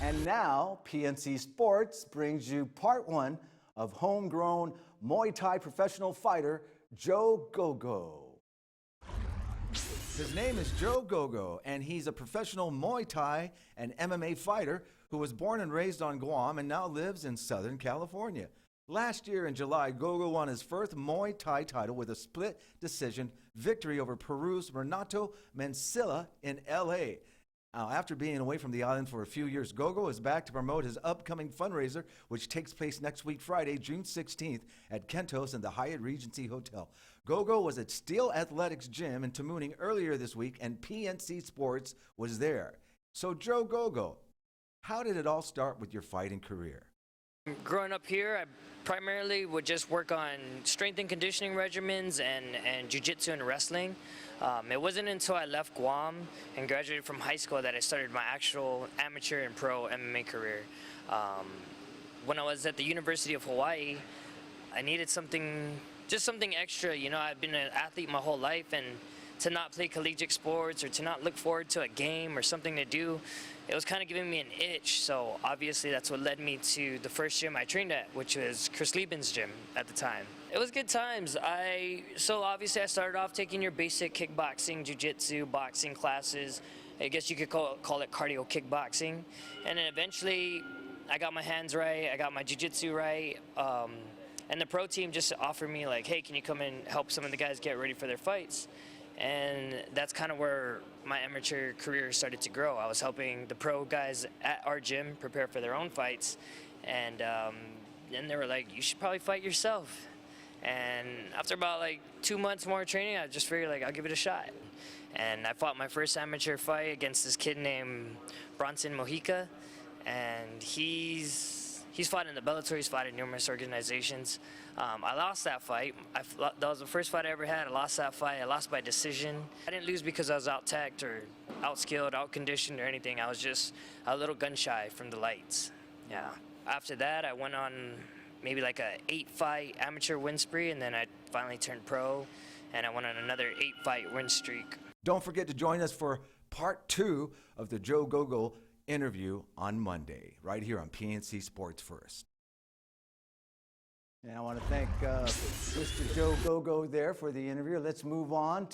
And now, PNC Sports brings you part one of homegrown Muay Thai professional fighter Joe Gogo. His name is Joe Gogo, and he's a professional Muay Thai and MMA fighter who was born and raised on Guam and now lives in Southern California. Last year in July, Gogo won his first Muay Thai title with a split decision victory over Peru's Renato Mancilla in L.A. Now, after being away from the island for a few years, Gogo is back to promote his upcoming fundraiser, which takes place next week, Friday, June 16th, at Kentos in the Hyatt Regency Hotel. Gogo was at Steel Athletics Gym in Tamuning earlier this week, and PNC Sports was there. So, Joe Gogo, how did it all start with your fighting career? Growing up here, I primarily would just work on strength and conditioning regimens and jiu-jitsu and wrestling. It wasn't until I left Guam and graduated from high school that I started my actual amateur and pro MMA career. When I was at the University of Hawaii, I needed just something extra. You know, I've been an athlete my whole life, and to not play collegiate sports or to not look forward to a game or something to do, it was kind of giving me an itch. So obviously that's what led me to the first gym I trained at, which was Chris Lieben's gym at the time. It was good times. So obviously I started off taking your basic kickboxing, jiu-jitsu, boxing classes. I guess you could call it cardio kickboxing. And then eventually I got my hands right, I got my jiu-jitsu right. And the pro team just offered me like, hey, can you come and help some of the guys get ready for their fights? And that's kind of where my amateur career started to grow. I was helping the pro guys at our gym prepare for their own fights, and then they were like, you should probably fight yourself. And after about like 2 months more training, I just figured like I'll give it a shot. And I fought my first amateur fight against this kid named Bronson Mojica, and he's fought in the Bellator, he's fought in numerous organizations. I lost that fight. That was the first fight I ever had. I lost that fight. I lost by decision. I didn't lose because I was out-teched or out-skilled, out-conditioned or anything. I was just a little gun-shy from the lights. Yeah. After that, I went on maybe like a 8-fight amateur win spree, and then I finally turned pro, and I went on another 8-fight win streak. Don't forget to join us for part two of the Joe Gogo interview on Monday, right here on PNC Sports First. And I want to thank Mr. Joe Gogo there for the interview. Let's move on